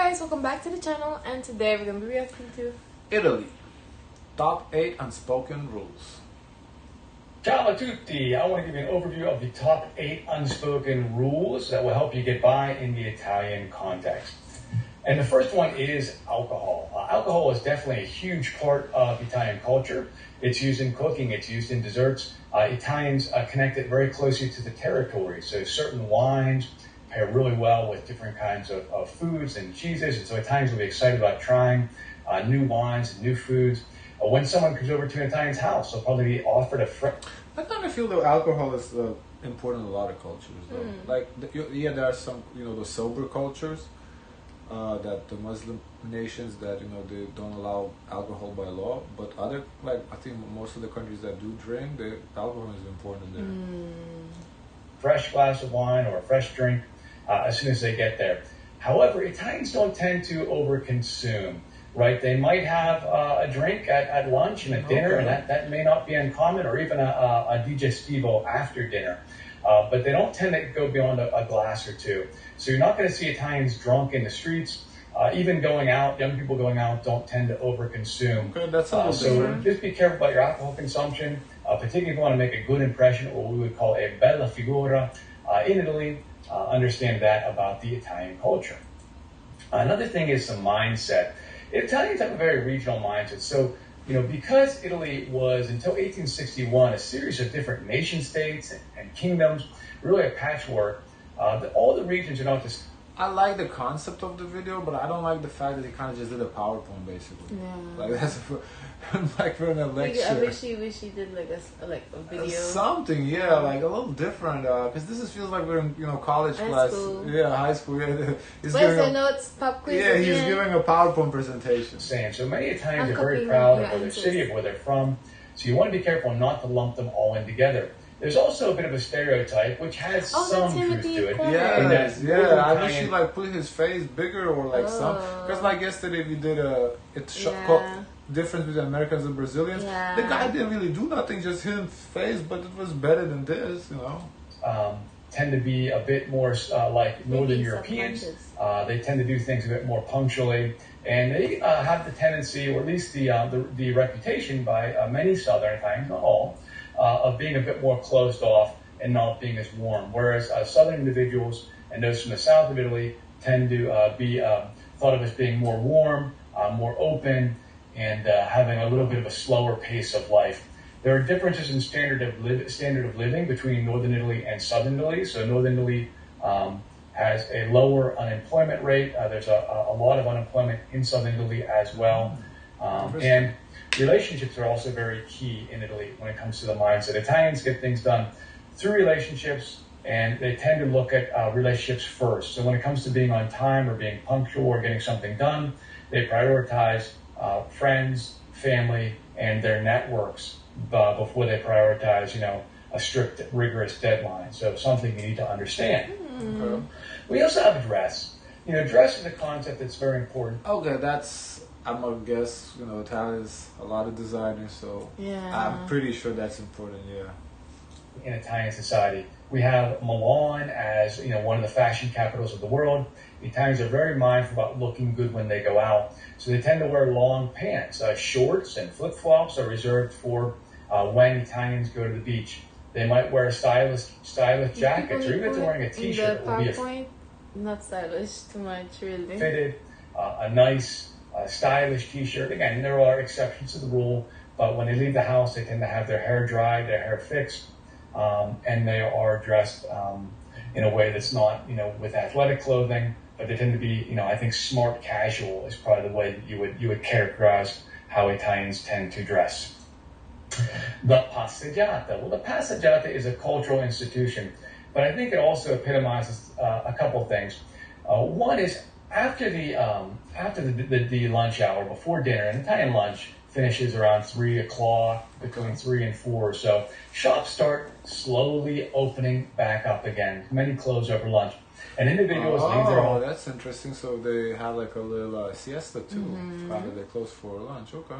guys, welcome back to the channel, and today we're going to be reacting to Italy. Top 8 unspoken rules. Ciao a tutti! I want to give you an overview of the top 8 unspoken rules that will help you get by in the Italian context. And the first one is alcohol. Alcohol is definitely a huge part of Italian culture. It's used in cooking, it's used in desserts. Italians connect it very closely to the territory. So certain wines pair really well with different kinds of foods and cheeses. And so Italians will be excited about trying new wines and new foods. When someone comes over to an Italian's house, they'll probably be offered a I kind of feel that alcohol is important in a lot of cultures, though. Like, there are some, the sober cultures, that the Muslim nations that, they don't allow alcohol by law. But other, I think most of the countries that do drink, the alcohol is important there. fresh glass of wine or a fresh drink as soon as they get there. However, Italians don't tend to overconsume. Right, they might have a drink at lunch and at dinner, and that may not be uncommon, or even a digestivo after dinner. But they don't tend to go beyond a glass or two. So you're not going to see Italians drunk in the streets. Even going out, young people going out don't tend to overconsume. Okay, that's so just be careful about your alcohol consumption, particularly if you want to make a good impression, or what we would call a bella figura in Italy. Understand that about the Italian culture. Another thing is some mindset. Italians have a very regional mindset. So, because Italy was, until 1861, a series of different nation states and kingdoms, really a patchwork, all the regions are not just... I like the concept of the video, but I don't like the fact that he kind of just did a PowerPoint, basically. Yeah. Like, that's like for a lecture. I wish he did like a video. Something, yeah, like a little different. Because this feels like we're in, college class. School. Yeah, high school. Yeah. But I know it's pop quiz. Yeah, he's giving a PowerPoint presentation. So many Italians are very proud of their city, of where they're from. So you want to be careful not to lump them all in together. There's also a bit of a stereotype, which has some truth to it. Yeah, I wish he put his face bigger or some. Because yesterday we did called difference between Americans and Brazilians. Yeah. The guy didn't really do nothing, just hit his face, but it was better than this, Tend to be a bit more like Northern Europeans. They tend to do things a bit more punctually, and they have the tendency, or at least the reputation by many Southern Italians, not all, of being a bit more closed off and not being as warm. Whereas Southern individuals and those from the south of Italy tend to be thought of as being more warm, more open, and having a little bit of a slower pace of life. There are differences in standard of living between Northern Italy and Southern Italy. So Northern Italy has a lower unemployment rate. There's a lot of unemployment in Southern Italy as well. And relationships are also very key in Italy when it comes to the mindset. Italians get things done through relationships, and they tend to look at relationships first. So when it comes to being on time or being punctual or getting something done, they prioritize friends, family, and their networks before they prioritize, a strict, rigorous deadline. So something you need to understand. Okay. We also have dress. Dress is a concept that's very important. Okay, I'm gonna guess, Italians, a lot of designers, so I'm pretty sure that's important, In Italian society, we have Milan as, one of the fashion capitals of the world. The Italians are very mindful about looking good when they go out, so they tend to wear long pants. Shorts and flip-flops are reserved for when Italians go to the beach. They might wear stylish jackets, or even if they're wearing a t-shirt, it will be not stylish too much, really. Fitted, a nice, stylish t-shirt. Again, there are exceptions to the rule, but when they leave the house, they tend to have their hair dried, their hair fixed, and they are dressed in a way that's not, with athletic clothing, but they tend to be, I think smart casual is probably the way that you would characterize how Italians tend to dress. The passeggiata. Well, the passeggiata is a cultural institution, but I think it also epitomizes a couple of things. One is after the lunch hour, before dinner, an Italian lunch finishes around 3 o'clock, between 3 and 4. So shops start slowly opening back up again. Many close over lunch. And individuals leave their home. Oh, that's interesting. So they have a little siesta too. Probably they close for lunch. Okay.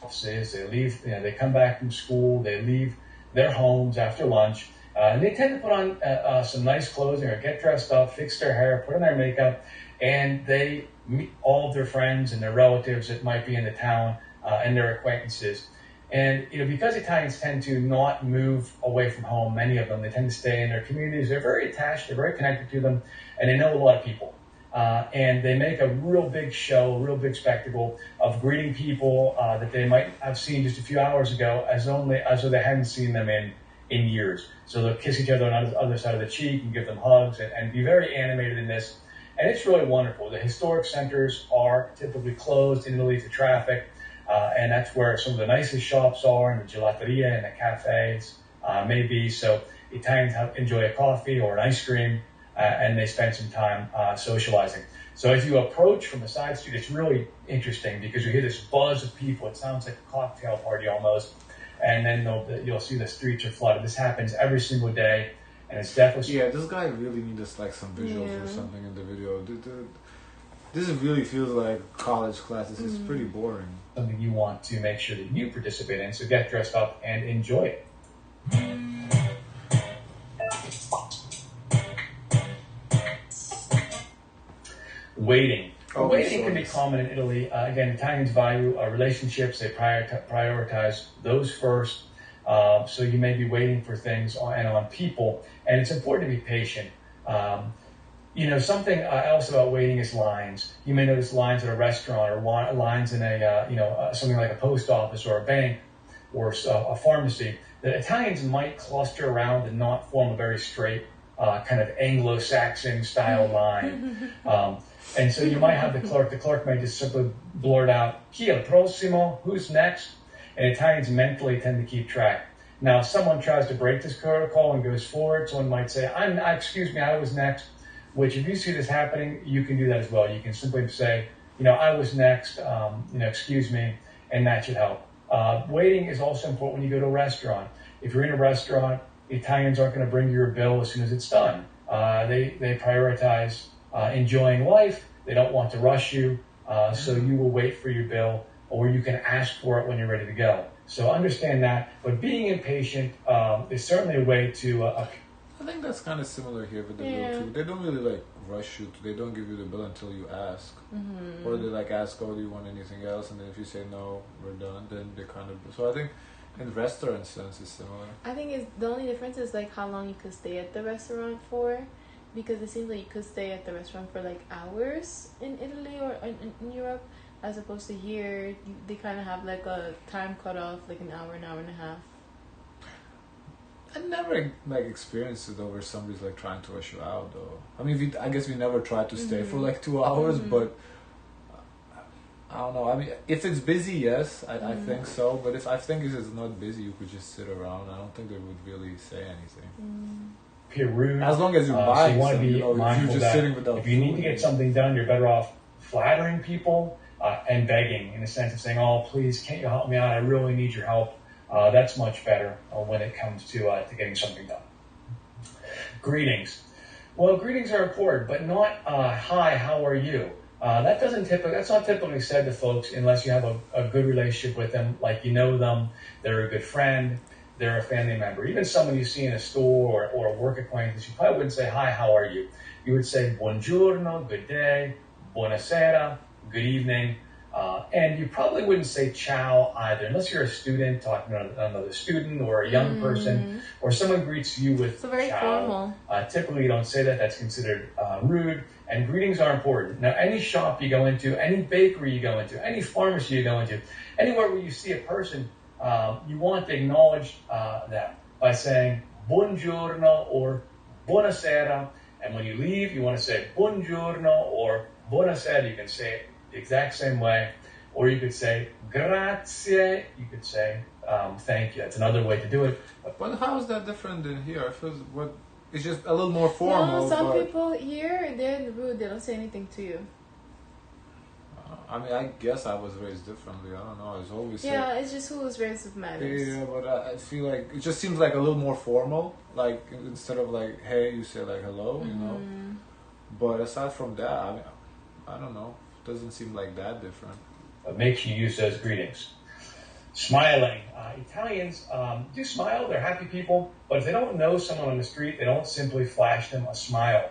Offices, they leave. They come back from school. They leave their homes after lunch, and they tend to put on some nice clothing or get dressed up, fix their hair, put on their makeup, and they meet all of their friends and their relatives that might be in the town and their acquaintances. And because Italians tend to not move away from home, many of them, they tend to stay in their communities. They're very attached, they're very connected to them, and they know a lot of people. And they make a real big show, a real big spectacle of greeting people that they might have seen just a few hours ago as though they hadn't seen them in years. So they'll kiss each other on the other side of the cheek and give them hugs and be very animated in this. And it's really wonderful. The historic centers are typically closed in Italy to traffic. And that's where some of the nicest shops are, and the gelateria and the cafes maybe. So Italians enjoy a coffee or an ice cream, and they spend some time socializing. So as you approach from the side street, it's really interesting because you hear this buzz of people. It sounds like a cocktail party almost. And then you'll see the streets are flooded. This happens every single day, and it's definitely... Yeah, this guy really needs like some visuals or something in the video. This really feels like college classes. It's pretty boring. Something you want to make sure that you participate in, so get dressed up and enjoy it. Waiting. Waiting can be common in Italy. Again, Italians value relationships. They prioritize those first. So you may be waiting for things on people, and it's important to be patient. Something else about waiting is lines. You may notice lines at a restaurant or lines in something like a post office or a bank or a pharmacy. The Italians might cluster around and not form a very straight kind of Anglo-Saxon style line. And so you might have the clerk may just simply blurt out, "Chi è il prossimo?" Who's next? And Italians mentally tend to keep track. Now, if someone tries to break this protocol and goes forward, someone might say, excuse me, I was next. Which, if you see this happening, you can do that as well. You can simply say, I was next, excuse me, and that should help. Waiting is also important when you go to a restaurant. If you're in a restaurant, Italians aren't going to bring you your bill as soon as it's done. They prioritize enjoying life. They don't want to rush you, so you will wait for your bill, or you can ask for it when you're ready to go. So understand that. But being impatient is certainly a way to... I think that's kind of similar here with the bill too. They don't really rush you. They don't give you the bill until you ask, or they ask, "Oh, do you want anything else?" And then if you say no, we're done. Then they kind of. So I think in restaurant sense it's similar. I think the only difference is how long you could stay at the restaurant for, because it seems like you could stay at the restaurant for hours in Italy or in Europe, as opposed to here they kind of have a time cutoff, an hour and a half. I never experienced it where somebody's trying to rush you out though. I mean, I guess we never tried to stay for 2 hours, but I don't know. I mean, if it's busy, yes, I think so. But if it's not busy, you could just sit around. I don't think they would really say anything. Rude. As long as you're buying, so you want to be mindful if you're just sitting without if you need to get something done, you're better off flattering people and begging, in the sense of saying, "Oh, please, can't you help me out? I really need your help." That's much better when it comes to getting something done. Greetings. Well, greetings are important, but not "Hi, how are you?" That's not typically said to folks unless you have a good relationship with them, you know them, they're a good friend, they're a family member. Even someone you see in a store or a work acquaintance, you probably wouldn't say, "Hi, how are you?" You would say, "Buongiorno," good day, "Buonasera," good evening. And you probably wouldn't say ciao either, unless you're a student talking to another student or a young person, or someone greets you with so very ciao. Formal. Typically, you don't say that. That's considered rude. And greetings are important. Now, any shop you go into, any bakery you go into, any pharmacy you go into, anywhere where you see a person, you want to acknowledge them by saying buongiorno or buonasera. And when you leave, you want to say buongiorno or buonasera. You can say it the exact same way, or you could say grazie. You could say thank you. That's another way to do it. But how is that different than here? I feel it's just a little more formal. No, some people here, they're rude. They don't say anything to you. I mean, I guess I was raised differently. I don't know. It's always it's just who was raised with manners. Yeah, but I feel it just seems a little more formal. Instead of hey, you say hello, you know. But aside from that, I mean, I don't know. Doesn't seem that different. Make sure you use those greetings. Smiling. Italians do smile. They're happy people. But if they don't know someone on the street, they don't simply flash them a smile.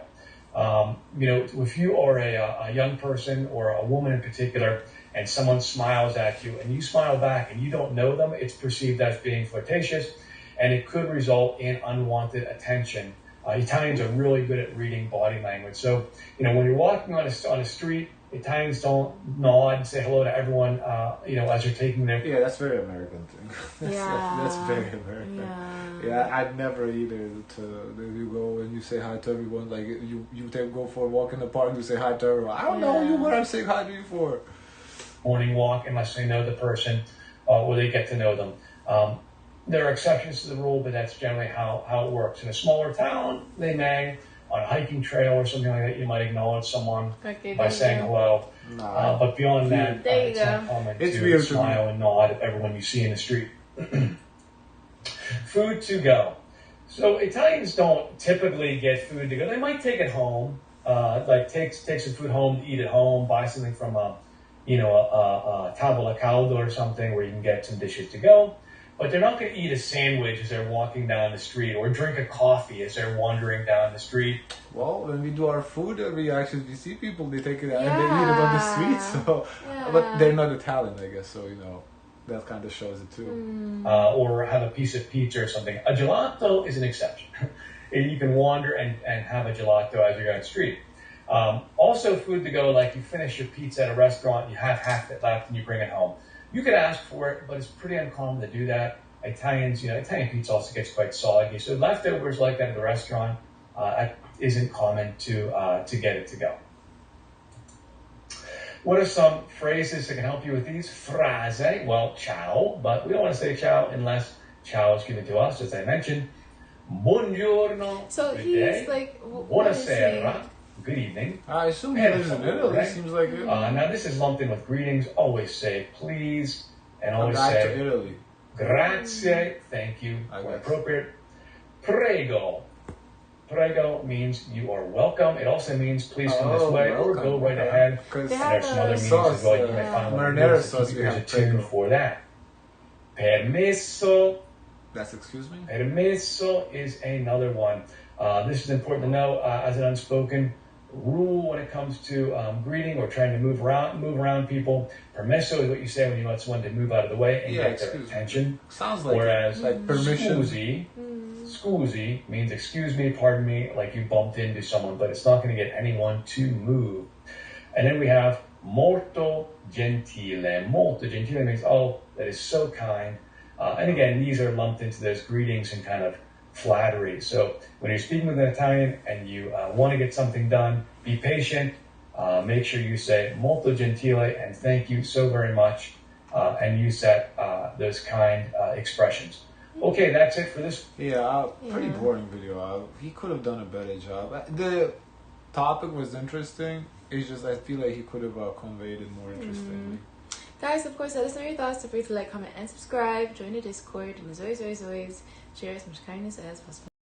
If you are a young person or a woman in particular, and someone smiles at you and you smile back and you don't know them, it's perceived as being flirtatious, and it could result in unwanted attention. Italians are really good at reading body language. So, when you're walking on a street, Italians don't nod and say hello to everyone, as you're taking their... Yeah, that's very American thing. That's very American. Yeah, I'd never either. You go and you say hi to everyone. Like, you go for a walk in the park, you say hi to everyone. I don't know you, what I'm saying hi to you for. Morning walk, unless they know the person or they get to know them. There are exceptions to the rule, but that's generally how it works. In a smaller town, they may, on a hiking trail or something like that, you might acknowledge someone by saying hello. But beyond that, it's not common to smile and nod at everyone you see in the street. Food to go. So Italians don't typically get food to go. They might take it home, take some food home to eat at home, buy something from a tavola caldo or something where you can get some dishes to go. But they're not going to eat a sandwich as they're walking down the street or drink a coffee as they're wandering down the street. Well, when we do our food reactions, we see people, they take it out and they eat it on the street. So, but they're not Italian, I guess. So, that kind of shows it too. Or have a piece of pizza or something. A gelato is an exception. You can wander and have a gelato as you're on the street. Also, food to go, like you finish your pizza at a restaurant, you have half it left and you bring it home. You could ask for it, but it's pretty uncommon to do that. Italian pizza also gets quite soggy. So leftovers like that at the restaurant isn't common to get it to go. What are some phrases that can help you with these? Frase, well, ciao, but we don't want to say ciao unless ciao is given to us, as I mentioned. Buongiorno, so good he's day. Like, Buonasera, good evening. I assume he lives in Italy. It seems like it. Now this is lumped in with greetings. Always say please, and always say to Italy. Grazie, thank you, or appropriate. Prego. Prego means you are welcome. It also means please come this way or go right ahead. And there's some other meanings as well. You might find marinara sauce. There's a tune for that. Permesso. That's excuse me? Permesso is another one. This is important to know as an unspoken rule when it comes to greeting or trying to move around people. Permesso is what you say when you want someone to move out of the way and get their attention. Sounds like whereas permission. Scusi means excuse me, pardon me, like you bumped into someone, but it's not going to get anyone to move. And then we have molto gentile. Molto gentile means, that is so kind. And again, these are lumped into those greetings and kind of flattery. So when you're speaking with an Italian and you want to get something done, be patient. Make sure you say molto gentile and thank you so very much, and use those kind expressions. Okay, that's it for this. Pretty boring video. He could have done a better job. The topic was interesting. It's just I feel like he could have conveyed it more interestingly. Guys, of course, let us know your thoughts. Feel free to like, comment, and subscribe. Join the Discord. And as always, share as much kindness as possible.